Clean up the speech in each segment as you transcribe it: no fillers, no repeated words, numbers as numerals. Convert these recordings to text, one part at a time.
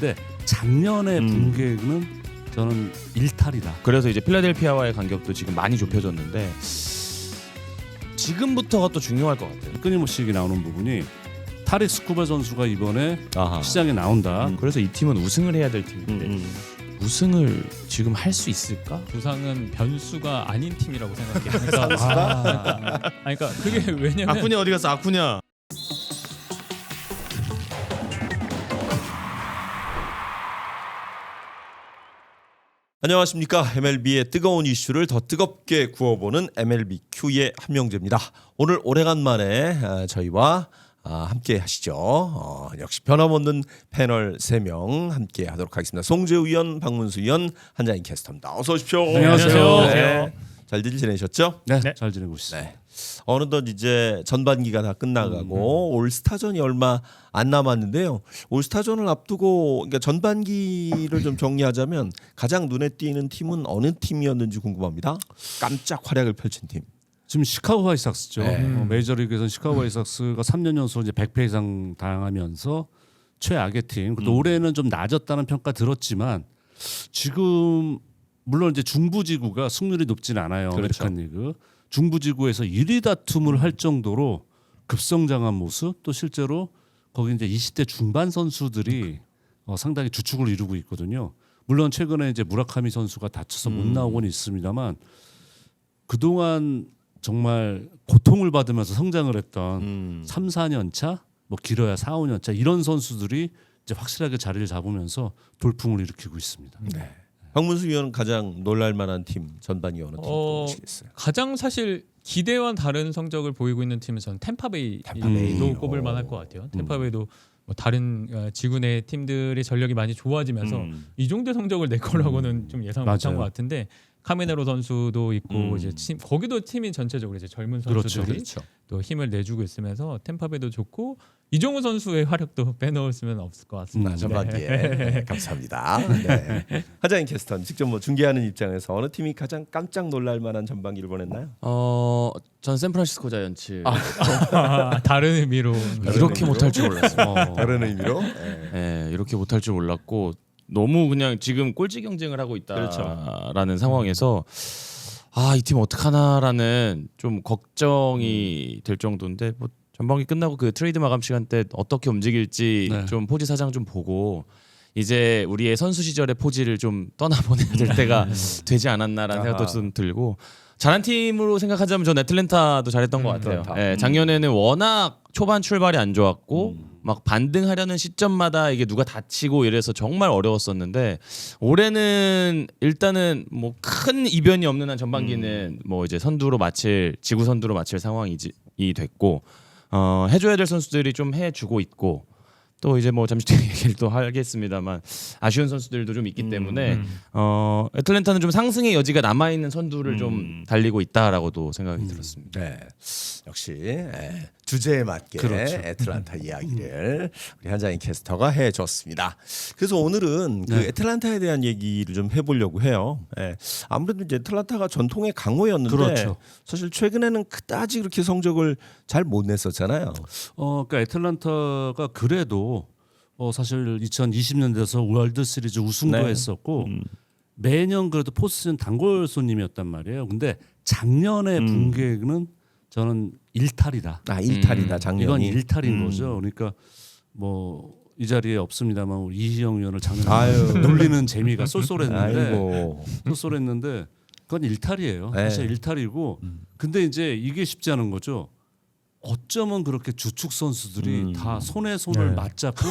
근데 작년의 붕괴는 저는 일탈이다. 그래서 이제 필라델피아와의 간격도 지금 많이 좁혀졌는데 지금부터가 또 중요할 것 같아요. 끊임없이 얘기 나오는 부분이 타릭 스쿠바 선수가 이번에 시장에 나온다. 그래서 이 팀은 우승을 해야 될 팀인데 우승을 지금 할 수 있을까? 부상은 변수가 아닌 팀이라고 생각해요. 그러니까 그게 왜냐면 아쿠냐 어디 갔어? 아쿠냐. 안녕하십니까. MLB의 뜨거운 이슈를 더 뜨겁게 구워보는 MLBQ의 한명재입니다. 오늘 오래간만에 저희와 함께 하시죠. 역시 변함없는 패널 3명 함께 하도록 하겠습니다. 송재우 위원, 박문수 위원, 한자인 캐스터입니다. 어서 오십시오. 안녕하세요. 네. 잘들 지내셨죠? 네, 잘 지내고 있습니다. 네. 어느덧 이제 전반기가 다 끝나가고 올스타전이 얼마 안 남았는데요. 올스타전을 앞두고 그러니까 전반기를 좀 정리하자면 가장 눈에 띄는 팀은 어느 팀이었는지 궁금합니다. 깜짝 활약을 펼친 팀. 지금 시카고 화이삭스죠. 네. 메이저리그에서는 시카고 화이삭스가 3년 연속 이제 100패 이상 당하면서 최악의 팀. 또 올해는 좀 낮았다는 평가 들었지만 지금 물론 이제 중부지구가 승률이 높지는 않아요. 그렇죠. 아메리칸 리그. 중부지구에서 1위 다툼을 할 정도로 급성장한 모습, 또 실제로 거기 이제 20대 중반 선수들이 상당히 주축을 이루고 있거든요. 물론 최근에 이제 무라카미 선수가 다쳐서 못 나오곤 있습니다만 그동안 정말 고통을 받으면서 성장을 했던 3, 4년 차, 뭐 길어야 4, 5년 차 이런 선수들이 이제 확실하게 자리를 잡으면서 돌풍을 일으키고 있습니다. 네. 박문수 위원은 가장 놀랄만한 팀 전반기 어느 팀 보시겠어요? 가장 사실 기대와 다른 성적을 보이고 있는 팀은 저는 템파베이도 꼽을 만할 것 같아요. 템파베이도 뭐 다른 지구 내 팀들의 전력이 많이 좋아지면서 이 정도 성적을 낼 거라고는 좀 예상 못한 것 같은데 카미네로 선수도 있고 이제 거기도 팀이 전체적으로 이제 젊은 선수들이 그렇죠. 또 힘을 내주고 있으면서 템파베이도 좋고 이정우 선수의 활약도 빼놓을 수는 없을 것 같습니다. 전반기에 네, 감사합니다. 네. 하자인 캐스터는 직접 뭐 중계하는 입장에서 어느 팀이 가장 깜짝 놀랄만한 전반기를 보냈나요? 전 샌프란시스코 자이언츠. 다른 의미로 이렇게 못할 줄 몰랐어요. 다른 의미로. 네, 이렇게 못할 줄 몰랐고 너무 그냥 지금 꼴찌 경쟁을 하고 있다라는 상황에서 이 팀 어떡하나라는 좀 걱정이 될 정도인데 뭐 전반기 끝나고 그 트레이드 마감 시간 때 어떻게 움직일지 좀 포지 사장 좀 보고 이제 우리의 선수 시절의 포지를 좀 떠나보내야 될 때가 되지 않았나라는 생각도 좀 들고 잘한 팀으로 생각하자면 전 애틀랜타도 잘했던 것 같아요. 네, 작년에는 워낙 초반 출발이 안 좋았고 막 반등하려는 시점마다 이게 누가 다치고 이래서 정말 어려웠었는데 올해는 일단은 뭐 큰 이변이 없는 한 전반기는 뭐 이제 지구 선두로 마칠 상황이 됐고 해줘야 될 선수들이 좀 해주고 있고 또 이제 뭐 잠시 뒤에 얘기를 또 하겠습니다만 아쉬운 선수들도 좀 있기 때문에 애틀랜타는 좀 상승의 여지가 남아 있는 선두를 좀 달리고 있다라고도 생각이 들었습니다. 네, 역시 주제에 맞게 애틀랜타 이야기를 우리 한자인 캐스터가 해줬습니다. 그래서 오늘은 그 애틀랜타에 대한 얘기를 좀 해보려고 해요. 아무래도 이제 애틀랜타가 전통의 강호였는데 사실 최근에는 그다지 그렇게 성적을 잘 못 냈었잖아요. 그러니까 애틀랜타가 그래도 사실 2020년 돼서 월드 시리즈 우승도 했었고 매년 그래도 포스트시즌 단골 손님이었단 말이에요. 근데 작년의 붕괴는 저는 일탈이다. 일탈이다. 작년이. 이건 일탈인 거죠. 그러니까 뭐 이 자리에 없습니다만 우리 이희영 위원을 작년에 놀리는 재미가 쏠쏠했는데 그건 일탈이에요. 사실 일탈이고 근데 이제 이게 쉽지 않은 거죠. 어쩌면 그렇게 주축 선수들이 다 손에 손을 맞잡고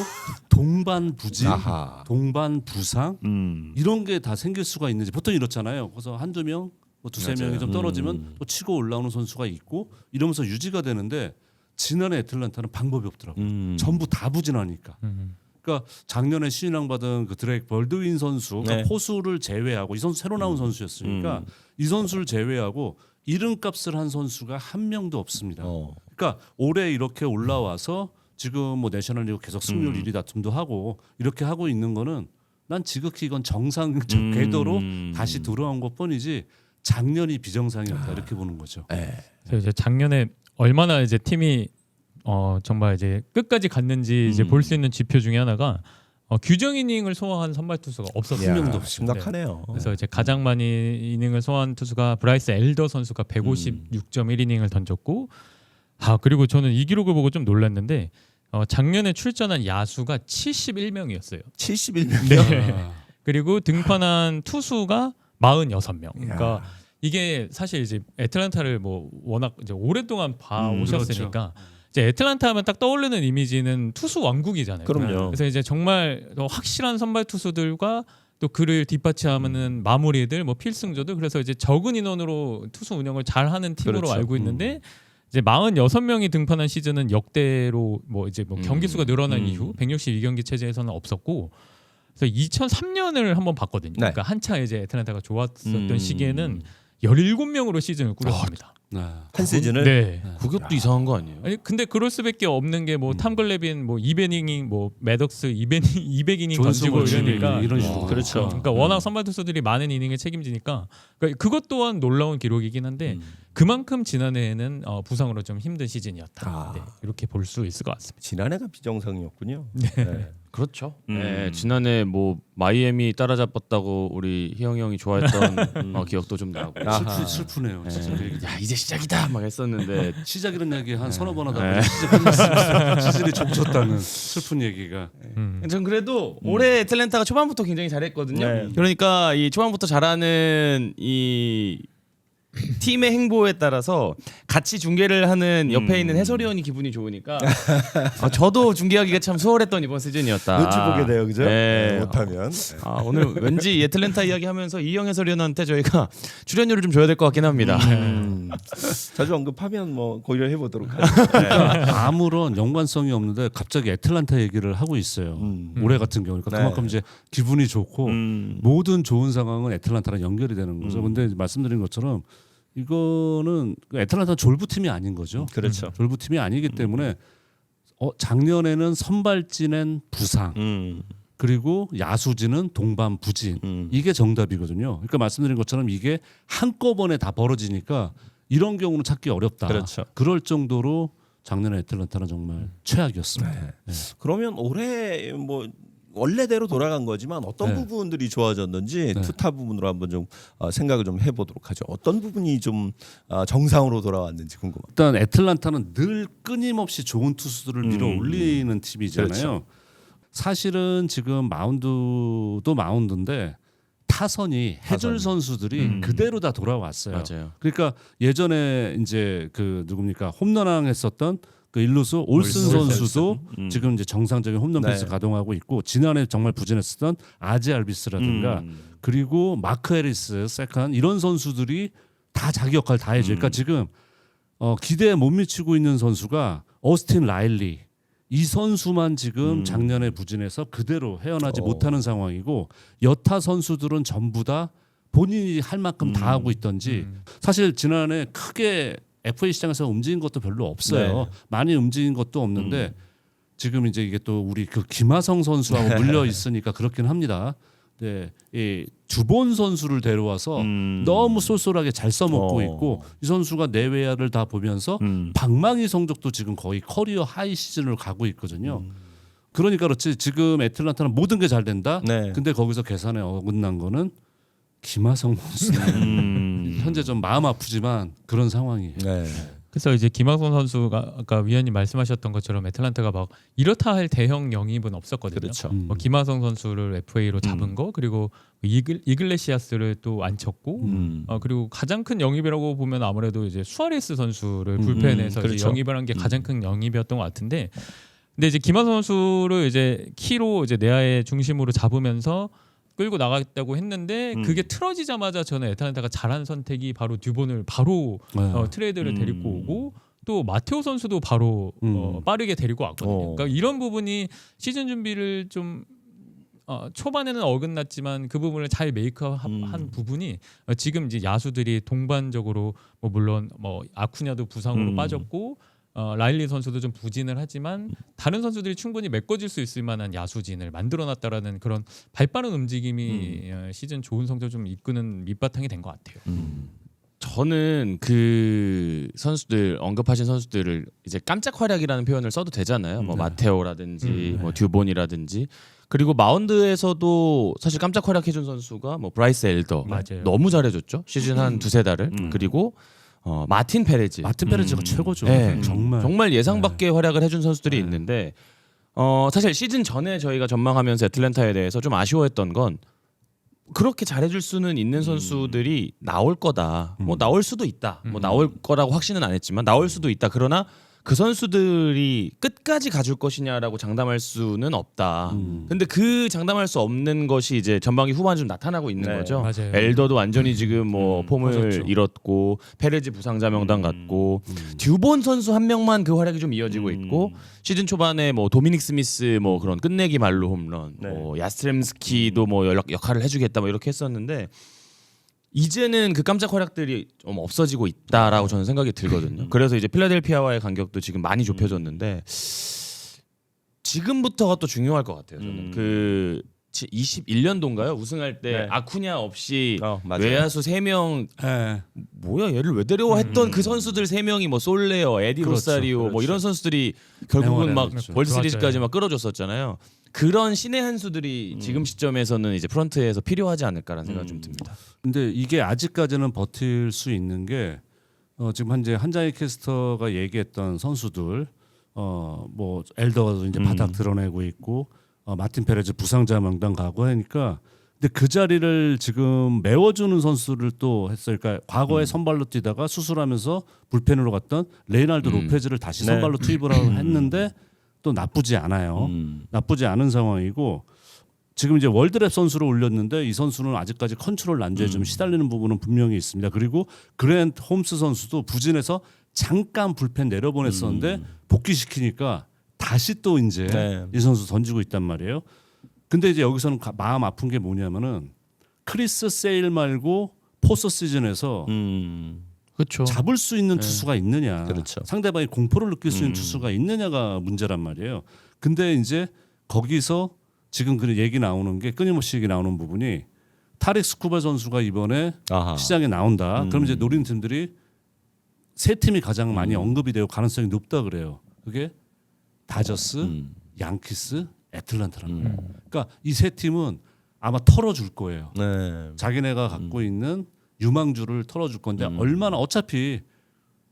동반부진, 동반부상 이런 게 다 생길 수가 있는지 보통 이렇잖아요. 그래서 한두 명, 뭐 두세 명이 좀 떨어지면 또 치고 올라오는 선수가 있고 이러면서 유지가 되는데 지난해 애틀랜타는 방법이 없더라고요. 전부 다 부진하니까. 그러니까 작년에 신인왕 받은 그 드레이크 벌드윈 선수 그러니까 포수를 제외하고 이 선수 새로 나온 선수였으니까 이 선수를 제외하고 이름값을 한 선수가 한 명도 없습니다. 그러니까 올해 이렇게 올라와서 지금 뭐 내셔널리그 계속 승률 1위 다툼도 하고 이렇게 하고 있는 거는 난 지극히 이건 정상적 궤도로 다시 돌아온 것뿐이지 작년이 비정상이었다 이렇게 보는 거죠. 이제 작년에 얼마나 이제 팀이 정말 이제 끝까지 갔는지 이제 볼 수 있는 지표 중에 하나가 규정 이닝을 소화한 선발 투수가 없었어요. 야, 한 명도 없이. 심각하네요. 그래서 이제 가장 많이 이닝을 소화한 투수가 브라이스 엘더 선수가 156.1이닝을 던졌고, 그리고 저는 이 기록을 보고 좀 놀랐는데 작년에 출전한 야수가 71명이었어요. 71명. 그리고 등판한 투수가 46명. 그러니까 이게 사실 이제 애틀란타를 뭐 워낙 이제 오랫동안 봐 오셨으니까 그렇죠. 이제 애틀란타 하면 딱 떠오르는 이미지는 투수 왕국이잖아요. 그럼요. 그래서 이제 정말 확실한 선발 투수들과 또 그를 뒷받침하는 마무리들, 뭐 필승조들, 그래서 이제 적은 인원으로 투수 운영을 잘하는 팀으로 그렇죠. 알고 있는데 이제 46명이 등판한 시즌은 역대로 뭐 이제 뭐 경기 수가 늘어난 이후 162경기 체제에서는 없었고, 그래서 2003년을 한번 봤거든요. 네. 그러니까 한차 이제 애틀란타가 좋았었던 시기에는 17명으로 시즌을 꾸렸습니다. 네. 한 시즌을 네. 그것도 이상한 거 아니에요? 아니 근데 그럴 수밖에 없는 게 뭐 탐글레빈 뭐 200이닝 뭐 매덕스 200이닝 던지고 이러니까 이런 식으로. 그렇죠. 그러니까 워낙 선발 투수들이 많은 이닝을 책임지니까 그러니까 그것 또한 놀라운 기록이긴 한데 그만큼 지난해에는 부상으로 좀 힘든 시즌이었다. 네, 이렇게 볼 수 있을 것 같습니다. 지난해가 비정상이었군요. 네. 그렇죠. 네, 지난해 뭐 마이애미 따라잡았다고 우리 희영이 형이 좋아했던 기억도 좀 나고. 슬프네요. 진짜. 야 이제 시작이다 막 했었는데 시작이라는 얘기 한 서너 번 하다 보니 시즌이 족쳤다는 슬픈 얘기가. 전 그래도 올해 애틀랜타가 초반부터 굉장히 잘했거든요. 네. 그러니까 이 초반부터 잘하는 이 팀의 행보에 따라서 같이 중계를 하는 옆에 있는 해설위원이 기분이 좋으니까 저도 중계하기가 참 수월했던 이번 시즌이었다. 눈치 보게 돼요, 그죠? 네. 못하면. 오늘 왠지 애틀랜타 이야기하면서 이영 해설위원한테 저희가 출연료를 좀 줘야 될 것 같긴 합니다. 자주 언급하면 뭐 고려해 보도록 하죠. 그러니까 아무런 연관성이 없는데 갑자기 애틀란타 얘기를 하고 있어요. 올해 같은 경우. 그러니까 그만큼 이제 기분이 좋고 모든 좋은 상황은 애틀란타랑 연결이 되는 거죠. 근데 말씀드린 것처럼 이거는 애틀란타 졸부 팀이 아닌 거죠. 그렇죠. 졸부 팀이 아니기 때문에 작년에는 선발진엔 부상 그리고 야수진은 동반 부진 이게 정답이거든요. 그러니까 말씀드린 것처럼 이게 한꺼번에 다 벌어지니까 이런 경우는 찾기 어렵다. 그렇죠. 그럴 정도로 작년에 애틀란타는 정말 최악이었습니다. 네. 그러면 올해 뭐 원래대로 돌아간 거지만 어떤 네. 부분들이 좋아졌는지 투타 부분으로 한번 좀 생각을 좀 해보도록 하죠. 어떤 부분이 좀 정상으로 돌아왔는지 궁금합니다. 일단 애틀란타는 늘 끊임없이 좋은 투수들을 밀어 올리는 팀이잖아요. 그렇죠. 사실은 지금 마운드도 마운드인데 타선이 해줄 선수들이 그대로 다 돌아왔어요. 맞아요. 그러니까 예전에 이제 그 누굽니까 홈런왕 했었던 그 일루수 올슨 선수도 지금 이제 정상적인 홈런 네. 페이스 가동하고 있고, 지난해 정말 부진했었던 아제 알비스라든가 그리고 마크 해리스 세컨 이런 선수들이 다 자기 역할 다 해줘요. 그러니까 지금 기대에 못 미치고 있는 선수가 어스틴 라일리 이 선수만 지금 작년에 부진해서 그대로 헤어나지 못하는 상황이고, 여타 선수들은 전부 다 본인이 할 만큼 다 하고 있던지 사실 지난해 크게 FA 시장에서 움직인 것도 별로 없어요. 네. 많이 움직인 것도 없는데 지금 이제 이게 또 우리 그 김하성 선수하고 물려 있으니까 그렇긴 합니다. 네, 이 주본 선수를 데려와서 너무 쏠쏠하게 잘 써먹고 있고, 이 선수가 내외야를 다 보면서 방망이 성적도 지금 거의 커리어 하이 시즌을 가고 있거든요. 그러니까 그렇지 지금 애틀란타는 모든 게 잘 된다. 네. 근데 거기서 계산에 어긋난 거는 김하성 선수. 현재 좀 마음 아프지만 그런 상황이에요. 네. 그래서 이제 김학선 선수가 아까 위원님 말씀하셨던 것처럼 애틀란타가 막 이렇다 할 대형 영입은 없었거든요. 그렇죠. 뭐 김하성 선수를 FA로 잡은 거, 그리고 이글레시아스를 또 안 쳤고, 그리고 가장 큰 영입이라고 보면 아무래도 이제 수아레스 선수를 불펜에서 그렇죠. 이제 영입을 한 게 가장 큰 영입이었던 것 같은데, 근데 이제 김하성 선수를 이제 키로 이제 내야의 중심으로 잡으면서 끌고 나갔다고 했는데 그게 틀어지자마자 저는 애틀란타가 잘한 선택이 바로 듀본을 바로 트레이드를 데리고 오고, 또 마테오 선수도 바로 빠르게 데리고 왔거든요. 그러니까 이런 부분이 시즌 준비를 좀 초반에는 어긋났지만 그 부분을 잘 메이크업한 부분이 지금 이제 야수들이 동반적으로 뭐 물론 뭐 아쿠냐도 부상으로 빠졌고 라일리 선수도 좀 부진을 하지만 다른 선수들이 충분히 메꿔질 수 있을 만한 야수진을 만들어놨다라는 그런 발빠른 움직임이 시즌 좋은 성적 좀 이끄는 밑바탕이 된 것 같아요. 저는 그 선수들 언급하신 선수들을 이제 깜짝 활약이라는 표현을 써도 되잖아요. 뭐 마테오라든지 뭐 듀본이라든지 그리고 마운드에서도 사실 깜짝 활약해준 선수가 뭐 브라이스 엘더 맞아요. 너무 잘해줬죠. 시즌 한 두세 달을. 그리고 마틴 페레즈. 마틴 페레즈가 최고죠. 네. 정말 예상 밖의 활약을 해준 선수들이 있는데 사실 시즌 전에 저희가 전망하면서 애틀랜타에 대해서 좀 아쉬워했던 건 그렇게 잘해줄 수는 있는 선수들이 나올 거다. 뭐 나올 수도 있다. 뭐 나올 거라고 확신은 안 했지만 나올 수도 있다. 그러나 그 선수들이 끝까지 가줄 것이냐라고 장담할 수는 없다. 근데 그 장담할 수 없는 것이 이제 전반기 후반에 좀 나타나고 있는 네, 거죠. 맞아요. 엘더도 완전히 지금 뭐 폼을 커졌죠. 잃었고 페레즈 부상자 명단 같고 듀본 선수 한 명만 그 활약이 좀 이어지고 있고 시즌 초반에 뭐 도미닉 스미스 뭐 그런 끝내기 말로 홈런, 네. 뭐 야스트렘스키도 뭐 역할을 해주겠다 뭐 이렇게 했었는데. 이제는 그 깜짝 활약들이 좀 없어지고 있다라고 저는 생각이 들거든요. 그래서 이제 필라델피아와의 간격도 지금 많이 좁혀졌는데 지금부터가 또 중요할 것 같아요. 저는 그 21년도인가요? 우승할 때 네. 아쿠냐 없이 맞아요. 외야수 3명 예. 뭐야 얘를 왜 데려와 했던 그 선수들 3명이 뭐 솔레어, 에디 그렇죠, 로사리오 뭐 그렇죠. 이런 선수들이 결국은 막 그렇죠. 월드 시리즈까지 좋았죠. 막 끌어줬었잖아요. 그런 신의 한 수들이 지금 시점에서는 이제 프런트에서 필요하지 않을까라는 생각이 좀 듭니다. 근데 이게 아직까지는 버틸 수 있는 게 지금 현재 한장희 캐스터가 얘기했던 선수들 뭐 엘더도 이제 바닥 드러내고 있고 마틴 페레즈 부상자 명단 가고 하니까 근데 그 자리를 지금 메워주는 선수를 또 했어요. 그러니까 과거에 선발로 뛰다가 수술하면서 불펜으로 갔던 레이날드 로페즈를 다시 네. 선발로 투입을 하고 했는데 또 나쁘지 않아요. 나쁘지 않은 상황이고 지금 이제 월드랩 선수를 올렸는데 이 선수는 아직까지 컨트롤 난조에 좀 시달리는 부분은 분명히 있습니다. 그리고 그랜트 홈스 선수도 부진해서 잠깐 불펜 내려보냈었는데 복귀시키니까 다시 또 이제 네. 이 선수 던지고 있단 말이에요. 근데 이제 여기서는 마음 아픈 게 뭐냐면은 크리스 세일 말고 포스트 시즌에서 그렇죠. 잡을 수 있는 투수가 있느냐, 그렇죠. 상대방이 공포를 느낄 수 있는 투수가 있느냐가 문제란 말이에요. 근데 이제 거기서 지금 그 얘기 나오는 게 끊임없이 얘기 나오는 부분이 타릭 스쿠바 선수가 이번에 아하. 시장에 나온다. 그럼 이제 노리는 팀들이 세 팀이 가장 많이 언급이 되고 가능성이 높다 그래요. 그게 다저스, 양키스, 애틀란타랍니다. 그러니까 이 세 팀은 아마 털어줄 거예요. 네. 자기네가 갖고 있는 유망주를 털어줄 건데 얼마나 어차피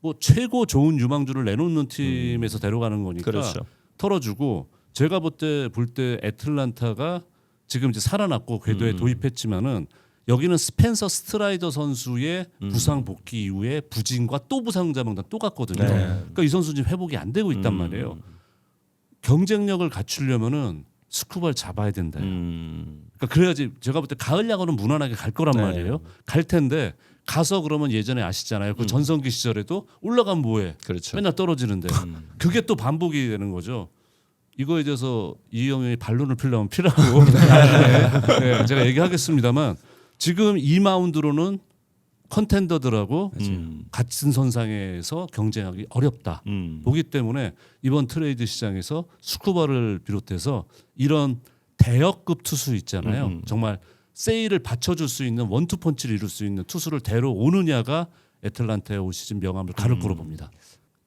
뭐 최고 좋은 유망주를 내놓는 팀에서 데려가는 거니까 그렇죠. 털어주고 제가 볼 때 애틀란타가 지금 이제 살아났고 궤도에 도입했지만은 여기는 스펜서 스트라이더 선수의 부상 복귀 이후에 부진과 또 부상자 명단 또 갔거든요. 네. 그러니까 이 선수 지금 회복이 안 되고 있단 말이에요. 경쟁력을 갖추려면은 스쿠바를 잡아야 된다. 그러니까 그래야지 제가 볼 때 가을 야구는 무난하게 갈 거란 네. 말이에요. 갈 텐데 가서 그러면 예전에 아시잖아요. 그 전성기 시절에도 올라가면 뭐해? 그렇죠. 맨날 떨어지는데 그게 또 반복이 되는 거죠. 이거에 대해서 이영현이 반론을 피려면 피라고 네, 제가 얘기하겠습니다만 지금 이 마운드로는 컨텐더들하고 같은 선상에서 경쟁하기 어렵다. 보기 때문에 이번 트레이드 시장에서 스쿠바를 비롯해서 이런 대역급 투수 있잖아요. 정말 세일을 받쳐줄 수 있는 원투펀치를 이룰 수 있는 투수를 데려오느냐가 애틀란타의 올 시즌 명암을 가를 거로 봅니다.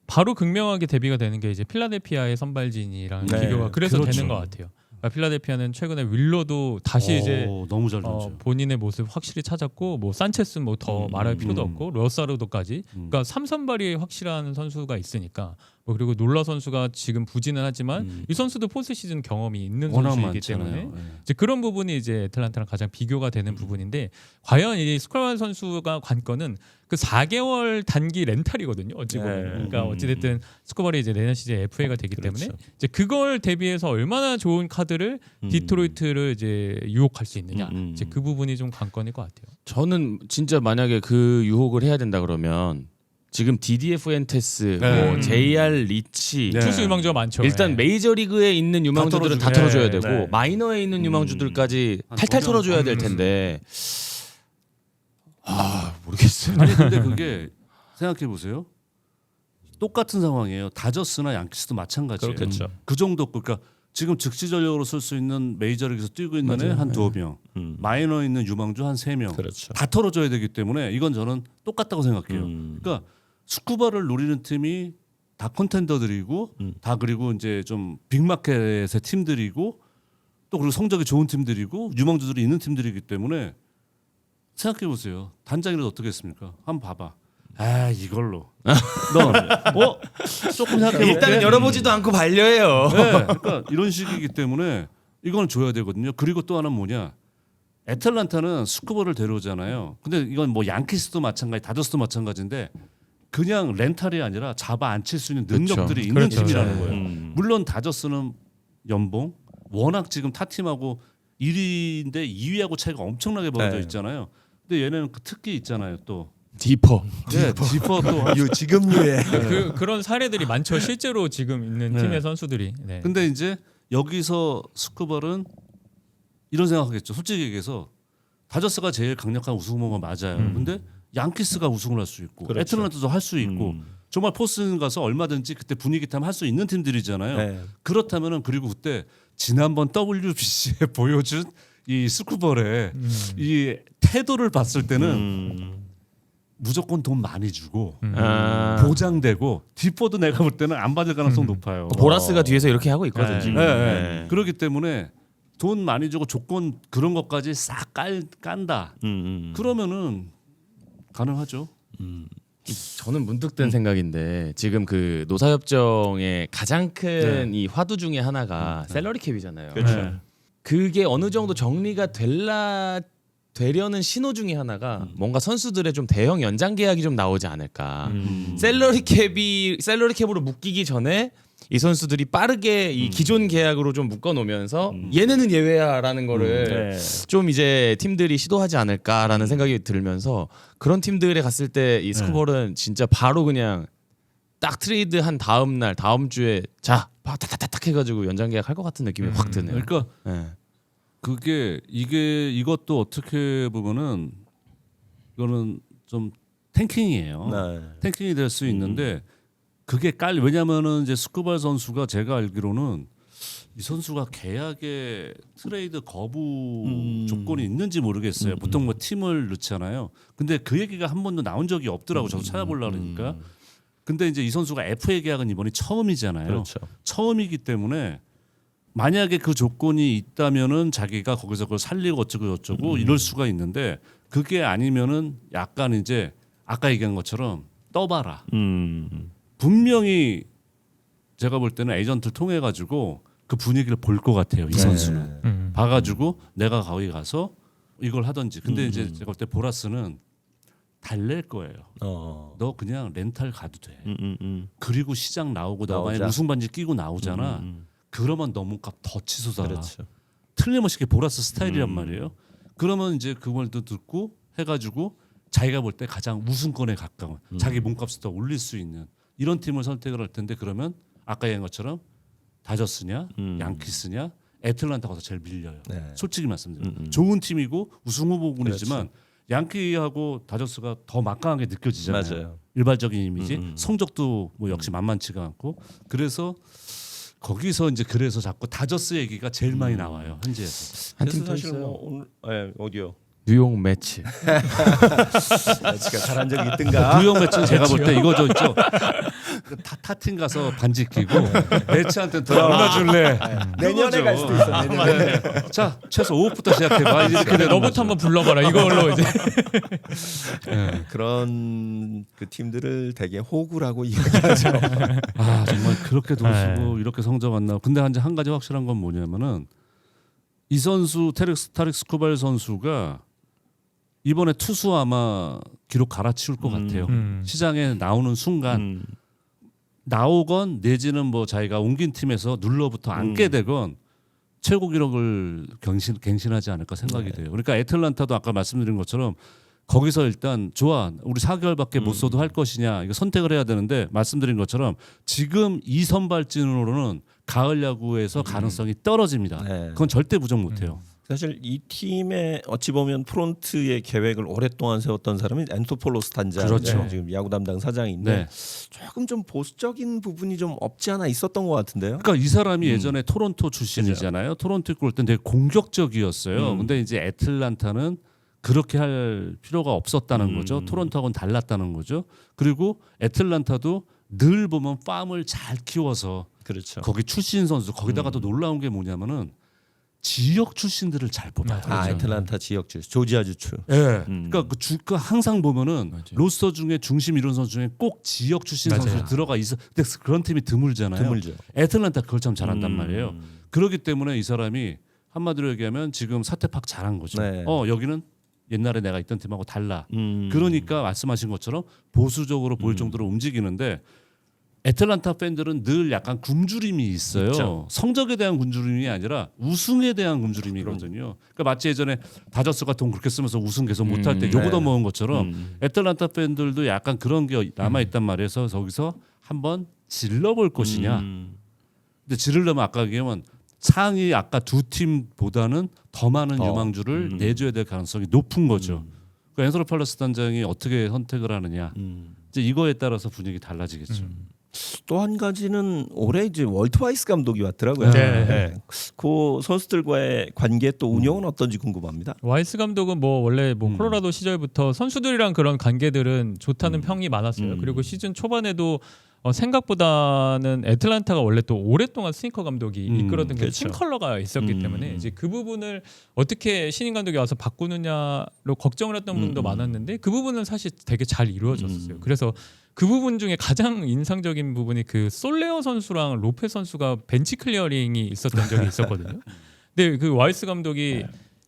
바로 극명하게 대비가 되는 게 이제 필라델피아의 선발진이랑 네, 비교가 그래서 그렇죠. 되는 것 같아요. 그러니까 필라델피아는 최근에 윌러도 다시 이제 너무 잘 던져. 본인의 모습 확실히 찾았고 뭐 산체스 뭐 더 말할 필요도 없고 로사르도까지 그러니까 3선발이 확실한 선수가 있으니까 뭐 그리고 놀라 선수가 지금 부진은 하지만 이 선수도 포스트 시즌 경험이 있는 워낙 선수이기 많잖아요. 때문에 네. 이제 그런 부분이 이제 애틀란타랑 가장 비교가 되는 부분인데 과연 이 스콜만 선수가 관건은 그 4개월 단기 렌탈이거든요. 어찌 보면. 네. 그러니까 어찌 됐든 스코발이 이제 내년 시즌 FA가 되기 때문에 그렇죠. 이제 그걸 대비해서 얼마나 좋은 카드를 디트로이트를 이제 유혹할 수 있느냐. 이제 그 부분이 좀 관건일 것 같아요. 저는 진짜 만약에 그 유혹을 해야 된다 그러면 지금 디디에 푸엔테스, 네. 뭐 JR 리치 네. 투수 유망주가 많죠. 일단 예. 메이저리그에 있는 유망주들은 다 털어주고. 털어줘야 네. 되고 네. 마이너에 있는 유망주들까지 한 탈탈 두 털어줘야 명 될 텐데 모르겠어요. 아니 근데 그게 생각해 보세요. 똑같은 상황이에요. 다저스나 양키스도 마찬가지예요. 그렇겠죠. 그 정도 그러니까 지금 즉시 전력으로 쓸 수 있는 메이저리그에서 뛰고 있는 애 한 두어 명, 마이너에 있는 유망주 한 세 명, 그렇죠. 다 털어줘야 되기 때문에 이건 저는 똑같다고 생각해요. 음. 그러니까 스쿠바를 노리는 팀이 다 컨텐더들이고 다 그리고 이제 좀 빅마켓의 팀들이고 또 그리고 성적이 좋은 팀들이고 유망주들이 있는 팀들이기 때문에 생각해 보세요. 단장이라도 어떻게 했습니까? 한번 봐봐. 아 이걸로 너 조금 생각해 일단은 볼게. 열어보지도 않고 반려해요. 네, 그러니까 이런 식이기 때문에 이거는 줘야 되거든요. 그리고 또 하나는 뭐냐? 애틀란타는 스쿠버를 데려오잖아요. 근데 이건 뭐 양키스도 마찬가지, 다저스도 마찬가지인데 그냥 렌탈이 아니라 잡아 앉힐 수 있는 능력들이 있는 그렇죠. 팀이라는 거예요. 물론 다저스는 연봉 워낙 지금 타 팀하고 1위인데 2위하고 차이가 엄청나게 벌어져 네. 있잖아요. 근데 얘네는 그 특기 있잖아요. 또 디퍼. 네, 디퍼 또 지금 유예. 그런 사례들이 많죠. 실제로 지금 있는 팀의 선수들이. 네. 근데 이제 여기서 스쿠버는 이런 생각하겠죠. 솔직히 얘기해서 다저스가 제일 강력한 우승 후보가 맞아요. 근데 양키스가 우승을 할 수 있고 그렇죠. 애틀란타도 할 수 있고 정말 포스팅 가서 얼마든지 그때 분위기 타면 할 수 있는 팀들이잖아요. 네. 그렇다면은 그리고 그때 지난번 WBC에 보여준 이 스쿠버의 이 태도를 봤을 때는 무조건 돈 많이 주고 보장되고 디포도 내가 볼 때는 안 받을 가능성 높아요. 보라스가 뒤에서 이렇게 하고 있거든요. 네. 지금. 네, 네. 네. 그렇기 때문에 돈 많이 주고 조건 그런 것까지 싹 깐다. 그러면은 가능하죠. 저는 문득 든 생각인데 지금 그 노사협정의 가장 큰 이 화두 중에 하나가 셀러리 캡이잖아요. 그렇죠. 네. 그게 어느 정도 정리가 되려는 신호 중에 하나가 뭔가 선수들의 좀 대형 연장 계약이 좀 나오지 않을까. 셀러리 캡으로 묶이기 전에 이 선수들이 빠르게 이 기존 계약으로 좀 묶어 놓으면서 얘네는 예외야라는 거를 좀 이제 팀들이 시도하지 않을까라는 생각이 들면서 그런 팀들에 갔을 때 이 스쿠버는 진짜 바로 그냥 딱 트레이드 한 다음 날 다음 주에 자 타타타탁 해가지고 연장 계약할 것 같은 느낌이 확 드네요. 그러니까 네. 이것도 어떻게 보면은 이거는 좀 탱킹이에요. 네. 탱킹이 될 수 있는데 그게 왜냐면은 이제 스쿠발 선수가 제가 알기로는 이 선수가 계약에 트레이드 거부 조건이 있는지 모르겠어요. 보통 뭐 팀을 넣잖아요. 근데 그 얘기가 한 번도 나온 적이 없더라고. 저도 찾아보려고 그러니까. 근데 이제 이 선수가 FA 계약은 이번이 처음이잖아요. 그렇죠. 처음이기 때문에 만약에 그 조건이 있다면은 자기가 거기서 그걸 살리고 어쩌고 저쩌고 이럴 수가 있는데 그게 아니면은 약간 이제 아까 얘기한 것처럼 떠봐라. 분명히 제가 볼 때는 에이전트를 통해 가지고 그 분위기를 볼 것 같아요. 이 선수는 봐가지고 내가 거기 가서 이걸 하든지. 근데 이제 제가 볼 때 보라스는 달랠 거예요. 너 그냥 렌탈 가도 돼. 그리고 시장 나오고 너 만약 나오자. 우승 반지 끼고 나오잖아. 그러면 너무 값 더 치솟아. 그렇죠. 틀림없이 그게 보라스 스타일이란 말이에요. 그러면 이제 그걸도 듣고 해가지고 자기가 볼 때 가장 우승권에 가까운 자기 몸값을 더 올릴 수 있는 이런 팀을 선택을 할 텐데 그러면 아까 얘기한 것처럼 다저스냐 양키스냐 애틀란타 가서 제일 밀려요. 네. 솔직히 말씀드려요. 좋은 팀이고 우승 후보군이지만 양키하고 다저스가 더 막강하게 느껴지잖아요. 맞아요. 일반적인 이미지 성적도 뭐 역시 만만치가 않고 그래서 거기서 이제 그래서 자꾸 다저스 얘기가 제일 많이 나와요 현지에서. 한 팀 그래서 더 사실 있어요. 뭐 오늘 어디요? 뉴욕 매치. 매치가 잘한 적이 있든가. 뉴욕 매치는 제가 볼 때 이거 저 있죠. 타팀 가서 반지 끼고 매치한테 돈 얼마 줄래? 내년에 갈 수도 있어. 내년에. 자 최소 5억부터 시작해봐 이렇게 되는 너부터 거죠. 한번 불러봐라. 이걸로 이제. 그런 그 팀들을 되게 호구라고 이야기하죠. 아 정말 그렇게 돈 쓰고 이렇게 성적 안 나고 근데 한 가지 확실한 건 뭐냐면은 이 선수 타릭 스쿠발 선수가 이번에 투수 아마 기록 갈아치울 것 같아요. 시장에 나오는 순간 나오건 내지는 뭐 자기가 옮긴 팀에서 눌러부터 앉게 되건 최고 기록을 갱신하지 않을까 생각이 돼요. 그러니까 애틀란타도 아까 말씀드린 것처럼 거기서 일단 좋아 우리 4개월밖에 못 써도 할 것이냐 이거 선택을 해야 되는데 말씀드린 것처럼 지금 이 선발진으로는 가을 야구에서 가능성이 떨어집니다. 네. 그건 절대 부정 못해요. 사실 이 팀의 어찌 보면 프론트의 계획을 오랫동안 세웠던 사람이 엔토폴로스 단장, 그렇죠. 지금 야구 담당 사장인데 네. 조금 좀 보수적인 부분이 좀 없지 않아 있었던 것 같은데요. 그러니까 이 사람이 예전에 토론토 출신이잖아요. 토론토 있고 올 땐 되게 공격적이었어요. 근데 이제 애틀란타는 그렇게 할 필요가 없었다는 거죠. 토론토하고는 달랐다는 거죠. 그리고 애틀란타도 늘 보면 팜을 잘 키워서 그렇죠. 거기 출신 선수 거기다가 또 놀라운 게 뭐냐면은 지역 출신들을 잘 뽑아요. 아, 애틀란타 지역 주 조지아 주추. 예. 그러니까 그 주가 항상 보면은 맞아요. 로스터 중에 중심 이룬 선수 중에 꼭 지역 출신 맞아요. 선수 들어가 있어. 근데 그런 팀이 드물잖아요. 드물죠. 애틀란타 그걸 참 잘한단 말이에요. 그렇기 때문에 이 사람이 한마디로 얘기하면 지금 사태팍 잘한 거죠. 네. 여기는 옛날에 내가 있던 팀하고 달라. 그러니까 말씀하신 것처럼 보수적으로 보일 정도로 움직이는데 애틀란타 팬들은 늘 약간 굶주림이 있어요. 있죠. 성적에 대한 굶주림이 아니라 우승에 대한 굶주림이거든요. 그러니까 마치 예전에 다저스가 돈 그렇게 쓰면서 우승 계속 못할 때 요거 더 먹은 것처럼 애틀란타 팬들도 약간 그런 게 남아 있단 말이에요. 그래서 저기서 한번 질러볼 것이냐. 근데 지르려면 아까 얘기하면 상위 아까 두 팀보다는 더 많은 유망주를 내줘야 될 가능성이 높은 거죠. 그러니까 앤서니 팔러스 단장이 어떻게 선택을 하느냐. 이제 이거에 따라서 분위기 달라지겠죠. 또 한 가지는 올해 이제 월트 와이스 감독이 왔더라고요. 네. 네. 그 선수들과의 관계 또 운영은 어떤지 궁금합니다. 와이스 감독은 뭐 원래 뭐 콜로라도 시절부터 선수들이랑 그런 관계들은 좋다는 평이 많았어요. 그리고 시즌 초반에도 생각보다는 애틀란타가 원래 또 오랫동안 스니커 감독이 이끌었던 게 팀 컬러가 있었기 때문에 이제 그 부분을 어떻게 신인 감독이 와서 바꾸느냐로 걱정을 했던 분도 많았는데 그 부분은 사실 되게 잘 이루어졌었어요. 그래서 그 부분 중에 가장 인상적인 부분이 그 솔레어 선수랑 로페 선수가 벤치 클리어링이 있었던 적이 있었거든요. 근데 그 와이스 감독이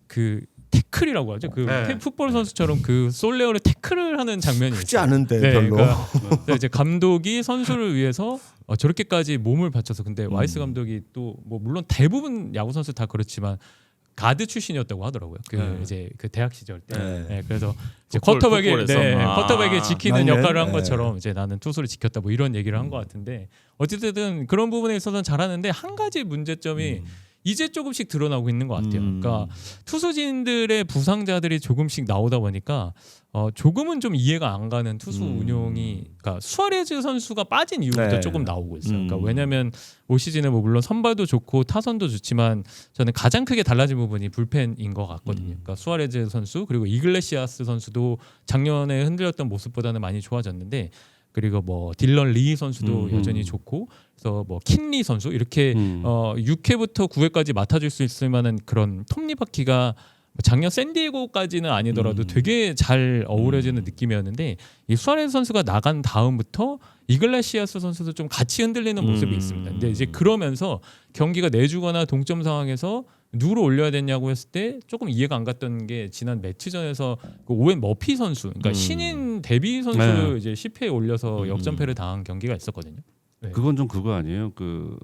그 태클이라고 하죠. 그 풋볼 선수처럼 그 솔레어를 태클을 하는 장면이 크지 있어요. 않은데 네, 별로. 그러니까 이제 감독이 선수를 위해서 저렇게까지 몸을 바쳐서 근데 와이스 감독이 또 뭐 물론 대부분 야구 선수 다 그렇지만 가드 출신이었다고 하더라고요. 그 이제 그 대학 시절 때. 네. 그래서 이제 풋볼에서? 쿼터백을 지키는 맞네. 역할을 한 네. 것처럼 이제 나는 투수를 지켰다 뭐 이런 얘기를 한 것 같은데 어쨌든 그런 부분에 있어서는 잘하는데 한 가지 문제점이 이제 조금씩 드러나고 있는 것 같아요. 그러니까 투수진들의 부상자들이 조금씩 나오다 보니까 조금은 좀 이해가 안 가는 투수 운용이, 그러니까 수아레즈 선수가 빠진 이후부터 네. 조금 나오고 있어요. 그러니까 왜냐하면 올 시즌에 뭐 물론 선발도 좋고 타선도 좋지만 저는 가장 크게 달라진 부분이 불펜인 것 같거든요. 그러니까 수아레즈 선수 그리고 이글레시아스 선수도 작년에 흔들렸던 모습보다는 많이 좋아졌는데. 그리고 뭐 딜런 리 선수도 여전히 좋고, 그래서 뭐 킨리 선수 이렇게 6회부터 9회까지 맡아줄 수 있을 만한 그런 톱니바퀴가 작년 샌디에고까지는 아니더라도 되게 잘 어우러지는 느낌이었는데 이 수아레스 선수가 나간 다음부터 이글레시아스 선수도 좀 같이 흔들리는 모습이 있습니다. 근데 이제 그러면서 경기가 내주거나 동점 상황에서 누구를 올려야 되냐고 했을 때 조금 이해가 안 갔던 게 지난 매치전에서 그 오웬 머피 선수, 그러니까 신인 데뷔 선수를 이제 10회에 올려서 역전패를 당한 경기가 있었거든요. 네. 그건 좀 그거 아니에요? 그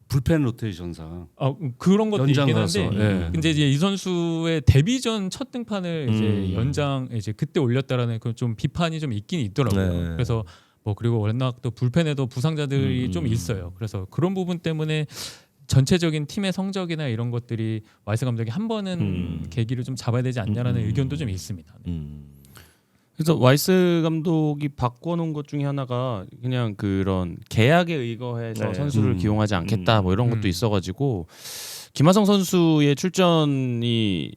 불펜 로테이션상 그런 것도 연장 있긴 가서, 한데, 근데 이제 이 선수의 데뷔전 첫 등판을 이제 연장 이제 그때 올렸다라는 그 좀 비판이 좀 있긴 있더라고요. 네. 그래서 뭐 그리고 워낙 또 불펜에도 부상자들이 좀 있어요. 그래서 그런 부분 때문에 전체적인 팀의 성적이나 이런 것들이 와이스 감독이 한 번은 계기를 좀 잡아야 되지 않냐라는 의견도 좀 있습니다. 그래서 와이스 감독이 바꿔놓은 것 중에 하나가 그냥 그런 계약에 의거해서 네. 선수를 기용하지 않겠다 뭐 이런 것도 있어가지고 김하성 선수의 출전이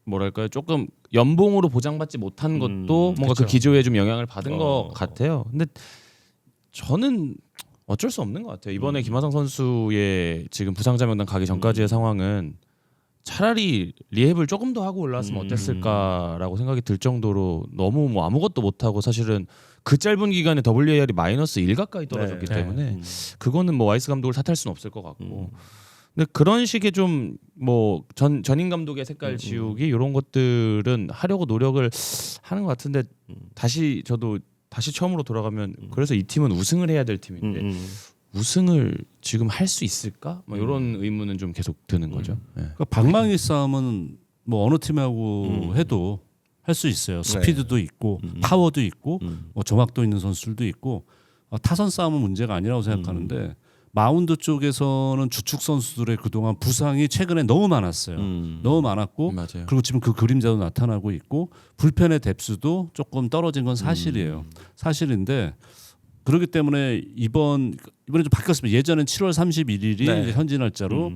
뭐랄까요, 조금 연봉으로 보장받지 못한 것도 뭔가 그쵸. 그 기조에 좀 영향을 받은 것 같아요. 근데 저는 어쩔 수 없는 것 같아요. 이번에 김하성 선수의 지금 부상자 명단 가기 전까지의 상황은 차라리 리헵을 조금 더 하고 올라왔으면 어땠을까라고 생각이 들 정도로 너무 뭐 아무것도 못하고 사실은 그 짧은 기간에 WAR이 마이너스 1 가까이 떨어졌기 네. 때문에 그거는 뭐 와이스 감독을 탓할 수는 없을 것 같고 근데 그런 식의 좀 뭐 전임 감독의 색깔 지우기 이런 것들은 하려고 노력을 하는 것 같은데 다시 처음으로 돌아가면 그래서 이 팀은 우승을 해야 될 팀인데 우승을 지금 할 수 있을까? 뭐 이런 의문은 좀 계속 드는 거죠. 네. 그러니까 방망이 싸움은 뭐 어느 팀하고 해도 할 수 있어요. 스피드도 있고 파워도 있고 뭐 정확도 있는 선수들도 있고 타선 싸움은 문제가 아니라고 생각하는데 마운드 쪽에서는 주축 선수들의 그동안 부상이 최근에 너무 많았어요. 너무 많았고 맞아요. 그리고 지금 그 그림자도 나타나고 있고 불펜의 뎁스도 조금 떨어진 건 사실이에요. 사실인데 그렇기 때문에 이번에 좀 바뀌었습니다. 예전엔 7월 31일이 네. 현지 날짜로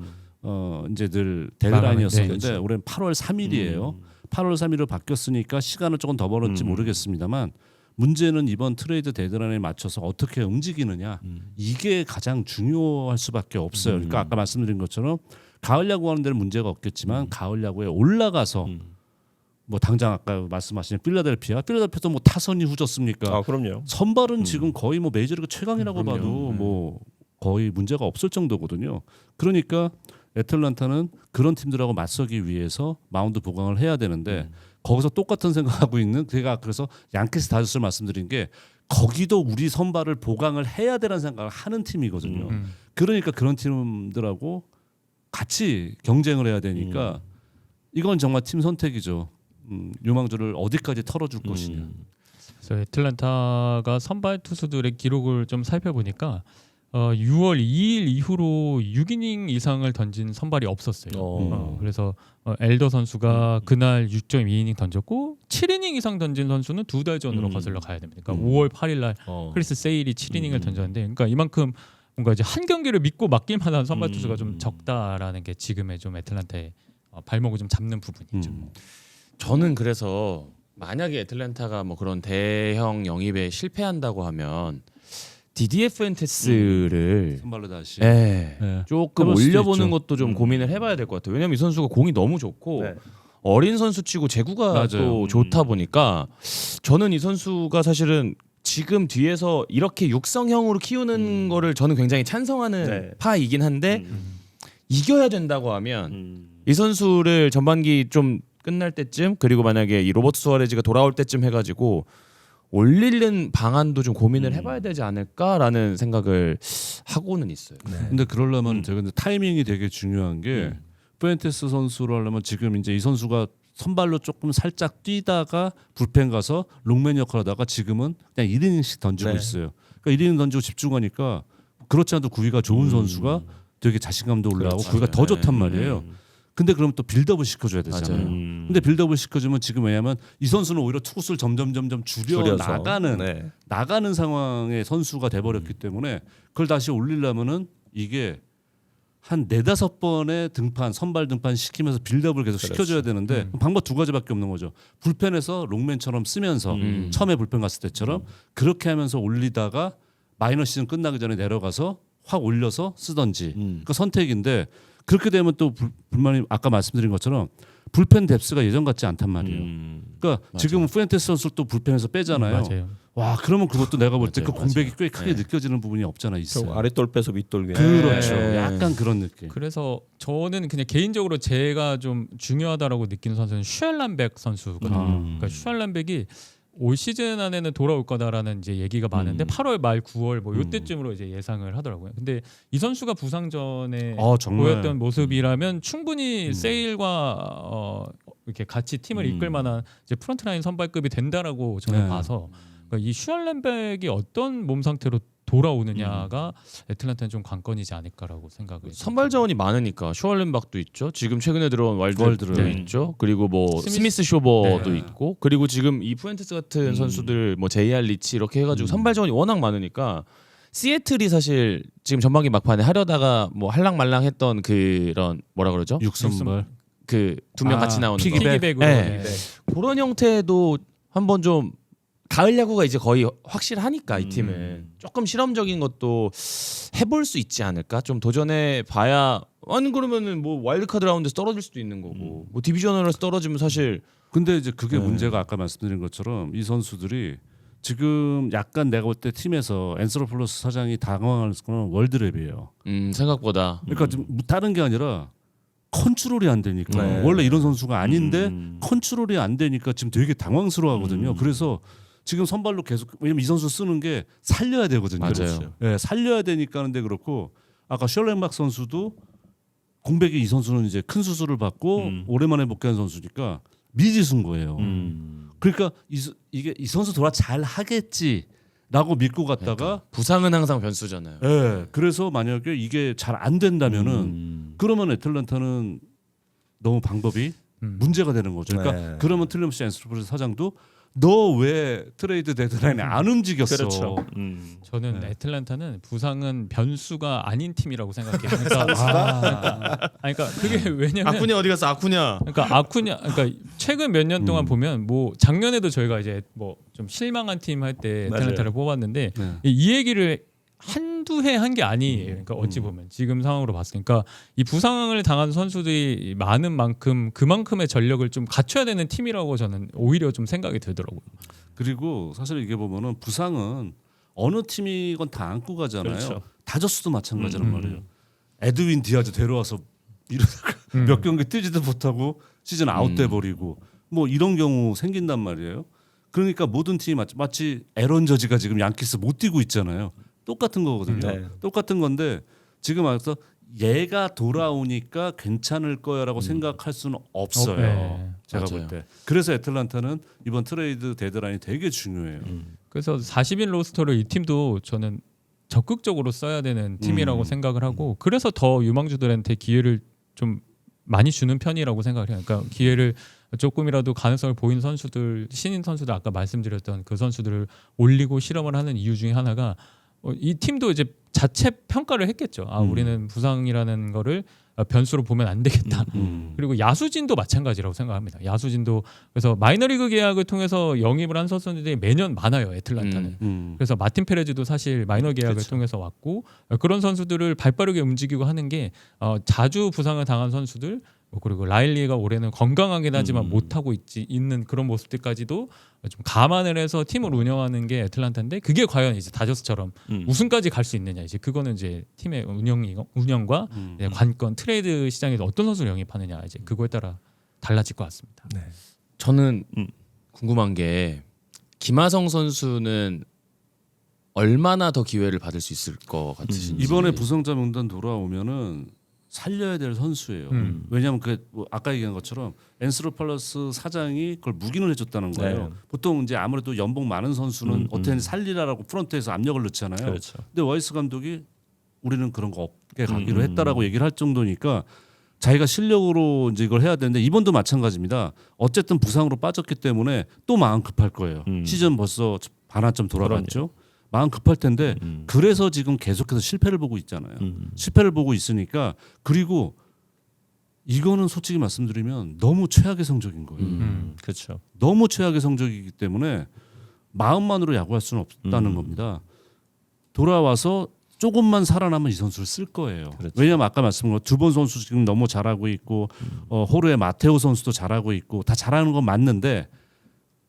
이제 늘 데드라인이었었는데 네, 올해는 8월 3일이에요. 8월 3일로 바뀌었으니까 시간을 조금 더 벌었지 모르겠습니다만 문제는 이번 트레이드 데드라인에 맞춰서 어떻게 움직이느냐 이게 가장 중요할 수밖에 없어요. 그러니까 아까 말씀드린 것처럼 가을 야구 하는 데는 문제가 없겠지만 가을 야구에 올라가서 뭐 당장 아까 말씀하신 필라델피아도 뭐 타선이 후졌습니까? 아 그럼요. 선발은 지금 거의 뭐 메이저리그 최강이라고 그럼요. 봐도 뭐 거의 문제가 없을 정도거든요. 그러니까 애틀란타는 그런 팀들하고 맞서기 위해서 마운드 보강을 해야 되는데 거기서 똑같은 생각하고 있는 제가 그래서 양키스 다저스를 말씀드린 게 거기도 우리 선발을 보강을 해야 되라는 생각을 하는 팀이거든요. 그러니까 그런 팀들하고 같이 경쟁을 해야 되니까 이건 정말 팀 선택이죠. 유망주를 어디까지 털어줄 것이냐. 그래서 애틀란타가 선발 투수들의 기록을 좀 살펴보니까 6월 2일 이후로 6이닝 이상을 던진 선발이 없었어요. 그래서 엘더 선수가 그날 6.2이닝 던졌고 7이닝 이상 던진 선수는 2달 전으로 거슬러 가야 됩니다. 그러니까 5월 8일 날 크리스 세일이 7이닝을 던졌는데 그러니까 이만큼 뭔가 이제 한 경기를 믿고 맡길 만한 선발 투수가 좀 적다라는 게 지금의 좀 애틀란타의 발목을 좀 잡는 부분이죠. 저는 그래서 만약에 애틀랜타가 뭐 그런 대형 영입에 실패한다고 하면 디디에 푸엔테스를 선발로 다시. 예, 조금 해볼 수도 올려보는 있죠. 것도 좀 고민을 해봐야 될 것 같아요. 왜냐면 이 선수가 공이 너무 좋고 네. 어린 선수치고 제구가 맞아요. 또 좋다 보니까 저는 이 선수가 사실은 지금 뒤에서 이렇게 육성형으로 키우는 거를 저는 굉장히 찬성하는 네. 파이긴 한데 이겨야 된다고 하면 이 선수를 전반기 좀 끝날 때쯤 그리고 만약에 이 로버트 수아레즈가 돌아올 때쯤 해가지고 올리는 방안도 좀 고민을 해봐야 되지 않을까라는 생각을 하고는 있어요. 근데 그러려면 제가 근데 타이밍이 되게 중요한 게 푸엔테스 선수로 하려면 지금 이제 이 선수가 선발로 조금 살짝 뛰다가 불펜 가서 롱맨 역할하다가 지금은 그냥 1이닝씩 던지고 네. 있어요. 그러니까 1이닝 던지고 집중하니까 그렇지 않아도 구위가 좋은 선수가 되게 자신감도 올라가고 그렇죠. 구위가 더 네. 좋단 말이에요. 근데 그럼 또 빌드업을 시켜줘야 되잖아요. 맞아요. 근데 빌드업을 시켜주면 지금 왜냐하면 이 선수는 오히려 투구수를 점점 줄여 줄여서. 나가는 네. 나가는 상황의 선수가 돼버렸기 때문에 그걸 다시 올리려면은 이게 한 4-5번의 등판 선발 등판 시키면서 빌드업을 계속 시켜줘야 되는데 방법 두 가지밖에 없는 거죠. 불펜에서 롱맨처럼 쓰면서 처음에 불펜 갔을 때처럼 그렇게 하면서 올리다가 마이너 시즌 끝나기 전에 내려가서 확 올려서 쓰던지 그 선택인데 그렇게 되면 또 불만이 아까 말씀드린 것처럼 불펜 뎁스가 예전 같지 않단 말이에요. 그러니까 지금 푸엔테스 선수 또 불펜에서 빼잖아요. 맞아요. 와 그러면 그것도 내가 볼 때 그 맞아요, 공백이 꽤 크게 네. 느껴지는 부분이 없잖아 있어요. 저 아랫돌 빼서 윗돌 그냥. 그렇죠. 네. 약간 그런 느낌. 그래서 저는 그냥 개인적으로 제가 좀 중요하다라고 느끼는 선수는 슈알란백 선수거든요. 그러니까 슈알란백이 올 시즌 안에는 돌아올 거다라는 이제 얘기가 많은데 8월 말 9월 뭐 요때쯤으로 이제 예상을 하더라고요. 근데 이 선수가 부상 전에 정말. 보였던 모습이라면 충분히 세일과 이렇게 같이 팀을 이끌 만한 이제 프런트라인 선발급이 된다라고 저는 네. 봐서 그러니까 이 슈알란백이 어떤 몸 상태로 돌아오느냐가 애틀란타는 좀 관건이지 않을까라고 생각을. 선발 자원이 많으니까 슈얼렌박도 있죠. 지금 최근에 들어온 월드도 네. 있죠. 그리고 뭐 스미스 쇼버도 네. 있고 그리고 지금 이 푸엔테스 같은 선수들 뭐 JR 리치 이렇게 해가지고 선발 자원이 워낙 많으니까 시애틀이 사실 지금 전반기 막판에 하려다가 뭐 할랑말랑했던 그런 뭐라 그러죠? 육선발. 그 두 명 같이 나오는 거. 피기백으로. 네. 네. 그런 형태도 한번 좀 가을 야구가 이제 거의 확실하니까 이 팀은 조금 실험적인 것도 해볼 수 있지 않을까? 좀 도전해 봐야 아니 그러면은 뭐 와일드카드 라운드에서 떨어질 수도 있는 거고 뭐 디비저널에서 떨어지면 사실 근데 이제 그게 문제가 아까 말씀드린 것처럼 이 선수들이 지금 약간 내가 볼 때 팀에서 앤스로플러스 사장이 당황하는 건 월드랩이에요. 생각보다 그러니까 좀 다른 게 아니라 컨트롤이 안 되니까 네. 원래 이런 선수가 아닌데 컨트롤이 안 되니까 지금 되게 당황스러워하거든요. 그래서 지금 선발로 계속 왜냐면 이 선수 쓰는 게 살려야 되거든요. 맞아요. 그렇죠. 예, 살려야 되니까 하는데 그렇고 아까 셜렌박 선수도 공백이 이 선수는 이제 큰 수술을 받고 오랜만에 복귀한 선수니까 미지수인 거예요. 그러니까 이 선수 돌아 잘 하겠지라고 믿고 갔다가 부상은 항상 변수잖아요. 예, 그래서 만약에 이게 잘 안 된다면은 그러면 애틀란타는 너무 방법이 문제가 되는 거죠. 그러니까 네. 그러면 틀림없이 앤스트로플러스 사장도 너 왜 트레이드 데드라인에 안 움직였어? 그렇죠. 저는 네. 애틀란타는 부상은 변수가 아닌 팀이라고 생각해요. 그러니까 그게 왜냐면 아쿠냐 어디 갔어? 아쿠냐. 그러니까 아쿠냐 그러니까 최근 몇 년 동안 보면 뭐 작년에도 저희가 이제 뭐 좀 실망한 팀 할 때 애틀란타를 뽑았는데 네. 이 얘기를 한두 해 한 게 아니에요. 그러니까 어찌 보면 지금 상황으로 봤으니까 이 부상을 당한 선수들이 많은 만큼 그만큼의 전력을 좀 갖춰야 되는 팀이라고 저는 오히려 좀 생각이 들더라고요. 그리고 사실 이게 보면은 부상은 어느 팀이건 다 안고 가잖아요. 그렇죠. 다저스도 마찬가지란 말이에요. 에드윈 디아즈 데려와서 이러다가 몇 경기 뛰지도 못하고 시즌 아웃돼 버리고 뭐 이런 경우 생긴단 말이에요. 그러니까 모든 팀이 마치 에런 저지가 지금 양키스 못 뛰고 있잖아요. 똑같은 거거든요. 네. 똑같은 건데 지금 와서 얘가 돌아오니까 괜찮을 거야라고 생각할 수는 없어요. 네. 제가 맞아요. 볼 때. 그래서 애틀란타는 이번 트레이드 데드라인이 되게 중요해요. 그래서 40인 로스터를 이 팀도 저는 적극적으로 써야 되는 팀이라고 생각을 하고 그래서 더 유망주들한테 기회를 좀 많이 주는 편이라고 생각을 해요. 그러니까 기회를 조금이라도 가능성을 보인 선수들, 신인 선수들 아까 말씀드렸던 그 선수들을 올리고 실험을 하는 이유 중에 하나가 이 팀도 이제 자체 평가를 했겠죠. 아 우리는 부상이라는 거를 변수로 보면 안 되겠다. 그리고 야수진도 마찬가지라고 생각합니다. 야수진도 그래서 마이너리그 계약을 통해서 영입을 한 선수들이 매년 많아요. 애틀란타는. 그래서 마틴 페레즈도 사실 마이너 계약을 그렇죠. 통해서 왔고 그런 선수들을 발빠르게 움직이고 하는 게 자주 부상을 당한 선수들 그리고 라일리가 올해는 건강하긴 하지만 못하고 있는 그런 모습들까지도 좀 감안을 해서 팀을 운영하는 게 애틀란타인데 그게 과연 이제 다저스처럼 우승까지 갈 수 있느냐 이제 그거는 이제 팀의 운영과 관건 트레이드 시장에서 어떤 선수를 영입하느냐 이제 그거에 따라 달라질 것 같습니다. 네. 저는 궁금한 게 김하성 선수는 얼마나 더 기회를 받을 수 있을 것 같으신지. 이번에 부상자 명단 돌아오면은 살려야 될 선수예요. 왜냐하면 뭐 아까 얘기한 것처럼 앤스로팔러스 사장이 그걸 묵인을 해줬다는 거예요. 네. 보통 이제 아무래도 연봉 많은 선수는 어떻게든 살리라라고 프런트에서 압력을 넣잖아요. 그렇죠. 근데 와이스 감독이 우리는 그런 거 없게 가기로 했다라고 얘기를 할 정도니까 자기가 실력으로 이제 이걸 해야 되는데 이번도 마찬가지입니다. 어쨌든 부상으로 빠졌기 때문에 또 마음 급할 거예요. 시즌 벌써 반환점 돌아갔죠. 마음 급할 텐데 그래서 지금 계속해서 실패를 보고 있잖아요. 실패를 보고 있으니까 그리고 이거는 솔직히 말씀드리면 너무 최악의 성적인 거예요. 그렇죠. 너무 최악의 성적이기 때문에 마음만으로 야구할 수는 없다는 겁니다. 돌아와서 조금만 살아나면 이 선수를 쓸 거예요. 그렇죠. 왜냐하면 아까 말씀한 것 두번 선수 지금 너무 잘하고 있고 호르의 마테오 선수도 잘하고 있고 다 잘하는 건 맞는데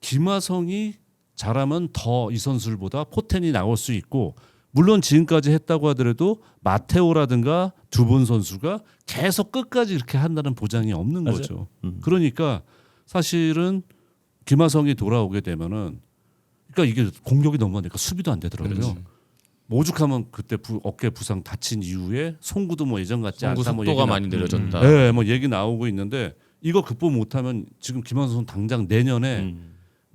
김하성이 잘하면 더 이 선수들보다 포텐이 나올 수 있고 물론 지금까지 했다고 하더라도 마테오라든가 두본 선수가 계속 끝까지 이렇게 한다는 보장이 없는 맞아요. 거죠. 그러니까 사실은 김하성이 돌아오게 되면은 그러니까 이게 공격이 너무 하니까 수비도 안 되더라고요. 그렇지. 오죽하면 그때 어깨 부상 다친 이후에 송구도 뭐 예전 같지 송구 않다 뭐 속도가 얘기 많이 느려졌다. 네, 뭐 얘기 나오고 있는데 이거 극복 못하면 지금 김하성 선수 당장 내년에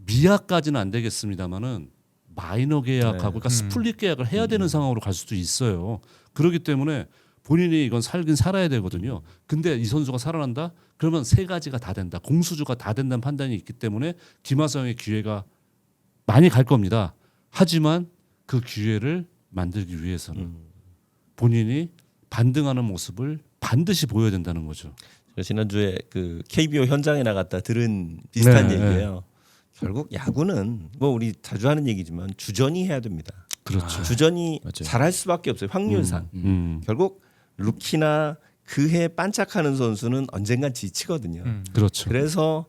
미아까지는 안 되겠습니다만은 마이너 계약하고 그러니까 스플릿 계약을 해야 되는 상황으로 갈 수도 있어요. 그렇기 때문에 본인이 이건 살긴 살아야 되거든요. 근데 이 선수가 살아난다? 그러면 세 가지가 다 된다. 공수주가 다 된다는 판단이 있기 때문에 김하성의 기회가 많이 갈 겁니다. 하지만 그 기회를 만들기 위해서는 본인이 반등하는 모습을 반드시 보여야 된다는 거죠. 지난주에 그 KBO 현장에 나갔다 들은 비슷한 네, 얘기예요. 결국 야구는 뭐 우리 자주 하는 얘기지만 주전이 해야 됩니다. 그렇죠. 주전이 맞아요. 잘할 수밖에 없어요. 확률상. 결국 루키나 그해 반짝하는 선수는 언젠간 지치거든요. 그렇죠. 그래서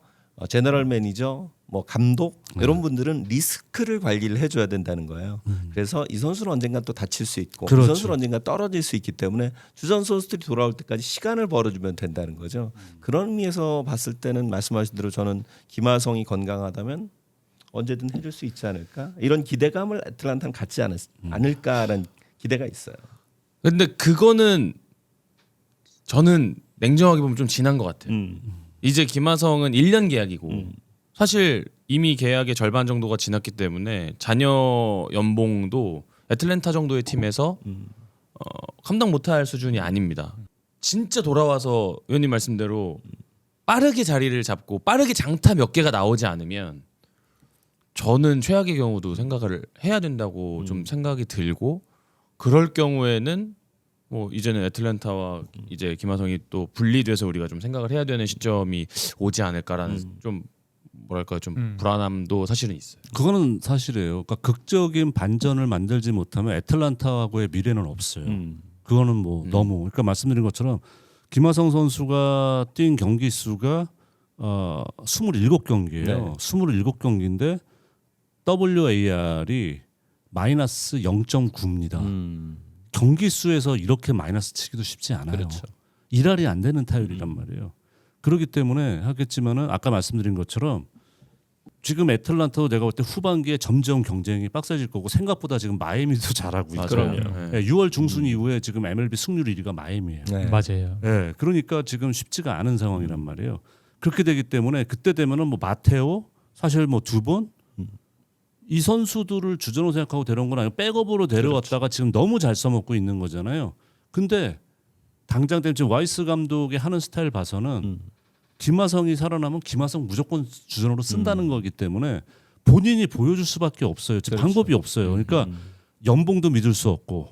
제너럴 매니저, 뭐 감독 이런 분들은 리스크를 관리를 해줘야 된다는 거예요. 그래서 이 선수는 언젠가 또 다칠 수 있고 그렇죠. 이 선수는 언젠가 떨어질 수 있기 때문에 주전 선수들이 돌아올 때까지 시간을 벌어주면 된다는 거죠. 그런 의미에서 봤을 때는 말씀하신 대로 저는 김하성이 건강하다면 언제든 해줄 수 있지 않을까 이런 기대감을 애틀란타는 갖지 않을까라는 기대가 있어요. 근데 그거는 저는 냉정하게 보면 좀 지난 것 같아요. 이제 김하성은 1년 계약이고 사실 이미 계약의 절반 정도가 지났기 때문에 자녀 연봉도 애틀랜타 정도의 팀에서 감당 못할 수준이 아닙니다. 진짜 돌아와서 의원님 말씀대로 빠르게 자리를 잡고 빠르게 장타 몇 개가 나오지 않으면 저는 최악의 경우도 생각을 해야 된다고 좀 생각이 들고 그럴 경우에는 뭐 이제는 애틀랜타와 이제 김하성이 또 분리돼서 우리가 좀 생각을 해야 되는 시점이 오지 않을까라는 좀 뭐랄까 좀 불안함도 사실은 있어요. 그거는 사실이에요. 그러니까 극적인 반전을 만들지 못하면 애틀란타하고의 미래는 없어요. 그거는 뭐 너무 그러니까 말씀드린 것처럼 김하성 선수가 뛴 경기 수가 27경기예요. 네. 27경기인데 WAR이 마이너스 0.9입니다. 경기 수에서 이렇게 마이너스 치기도 쉽지 않아요. 그렇죠. 일할이 안 되는 타율이란 말이에요. 그렇기 때문에 하겠지만은 아까 말씀드린 것처럼 지금 애틀란타도 내가 볼 때 후반기에 점점 경쟁이 빡세질 거고 생각보다 지금 마이애미도 잘하고 있고 그럼요. 예, 6월 중순 이후에 지금 MLB 승률 1위가 마이애미예요. 네. 맞아요. 예, 그러니까 지금 쉽지가 않은 상황이란 말이에요. 그렇게 되기 때문에 그때 되면은 뭐 마테오 사실 뭐 2번 이 선수들을 주전으로 생각하고 데려온 건 아니고 백업으로 데려왔다가 지금 너무 잘 써먹고 있는 거잖아요. 근데 당장 지금 와이스 감독의 하는 스타일 봐서는 김하성이 살아나면 김하성 무조건 주전으로 쓴다는 거기 때문에 본인이 보여줄 수밖에 없어요. 지금 그렇죠. 방법이 없어요. 그러니까 연봉도 믿을 수 없고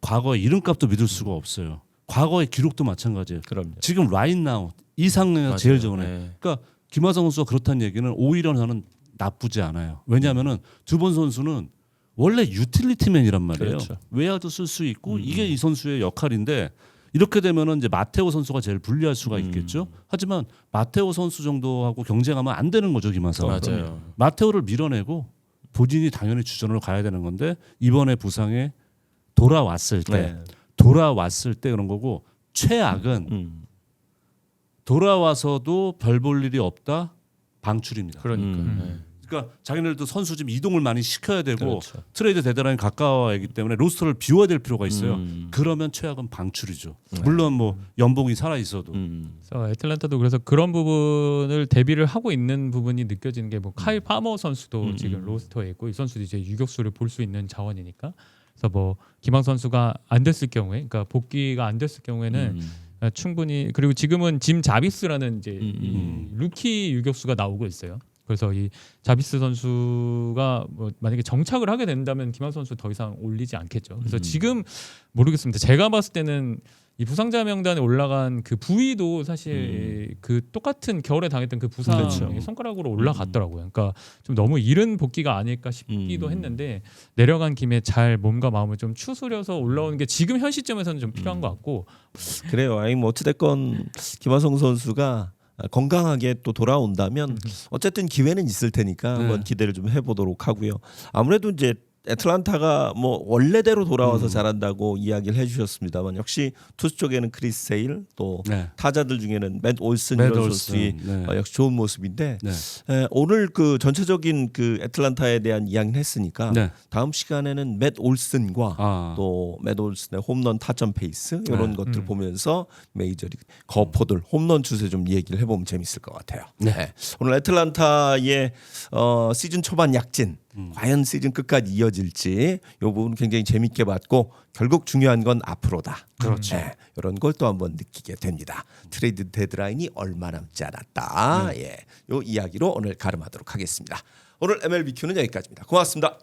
과거의 이름값도 믿을 수가 없어요. 과거의 기록도 마찬가지예요. 그럼요. 지금 라인 나우 이상내가 제일 좋네. 네. 그러니까 김하성 선수가 그렇다는 얘기는 오히려 저는 나쁘지 않아요. 왜냐하면은 두번 선수는 원래 유틸리티맨이란 말이에요. 그렇죠. 외야도 쓸 수 있고 이게 이 선수의 역할인데 이렇게 되면은 이제 마테오 선수가 제일 불리할 수가 있겠죠. 하지만 마테오 선수 정도하고 경쟁하면 안 되는 거죠, 김하성. 맞아요. 마테오를 밀어내고 본인이 당연히 주전으로 가야 되는 건데 이번에 부상에 돌아왔을 때 그런 거고 최악은 돌아와서도 별 볼 일이 없다 방출입니다. 그러니까. 네. 그러니까 자기네들도 선수 좀 이동을 많이 시켜야 되고 그렇죠. 트레이드 데드라인 가까워야기 때문에 로스터를 비워야 될 필요가 있어요. 그러면 최악은 방출이죠. 물론 뭐 연봉이 살아 있어도. 그래서 애틀란타도 그래서 그런 부분을 대비를 하고 있는 부분이 느껴지는 게 뭐 카일 파머 선수도 지금 로스터에 있고 이 선수도 이제 유격수를 볼 수 있는 자원이니까 그래서 뭐 김항 선수가 안 됐을 경우에 그러니까 복귀가 안 됐을 경우에는 충분히 그리고 지금은 짐 자비스라는 이제 이 루키 유격수가 나오고 있어요. 그래서 이 자비스 선수가 뭐 만약에 정착을 하게 된다면 김한 선수 더 이상 올리지 않겠죠. 그래서 지금 모르겠습니다. 제가 봤을 때는 이 부상자 명단에 올라간 그 부위도 사실 그 똑같은 겨울에 당했던 그 부상 그렇죠. 손가락으로 올라갔더라고요. 그러니까 좀 너무 이른 복귀가 아닐까 싶기도 했는데 내려간 김에 잘 몸과 마음을 좀 추스려서 올라오는 게 지금 현 시점에서는 좀 필요한 것 같고 그래요. 아니 뭐 어찌됐건 김하성 선수가 건강하게 또 돌아온다면 어쨌든 기회는 있을 테니까 한번 기대를 좀 해보도록 하고요. 아무래도 이제 애틀란타가 뭐 원래대로 돌아와서 잘한다고 이야기를 해주셨습니다만 역시 투수 쪽에는 크리스 세일 또 네. 타자들 중에는 맷 올슨 맷 이런 올슨. 선수들이 네. 역시 좋은 모습인데 네. 오늘 그 전체적인 그 애틀란타에 대한 이야기는 했으니까 네. 다음 시간에는 맷 올슨과 또 맷 올슨의 홈런 타점 페이스 이런 것들 보면서 메이저리그 거포들 홈런 추세 좀 얘기를 해보면 재밌을 것 같아요. 네. 오늘 애틀란타의 시즌 초반 약진 과연 시즌 끝까지 이어질지 이 부분 굉장히 재밌게 봤고 결국 중요한 건 앞으로다. 그렇죠. 네, 이런 걸 또 한번 느끼게 됩니다. 트레이드 데드라인이 얼마 남지 않았다. 예, 이 이야기로 오늘 가름하도록 하겠습니다. 오늘 MLBQ는 여기까지입니다. 고맙습니다.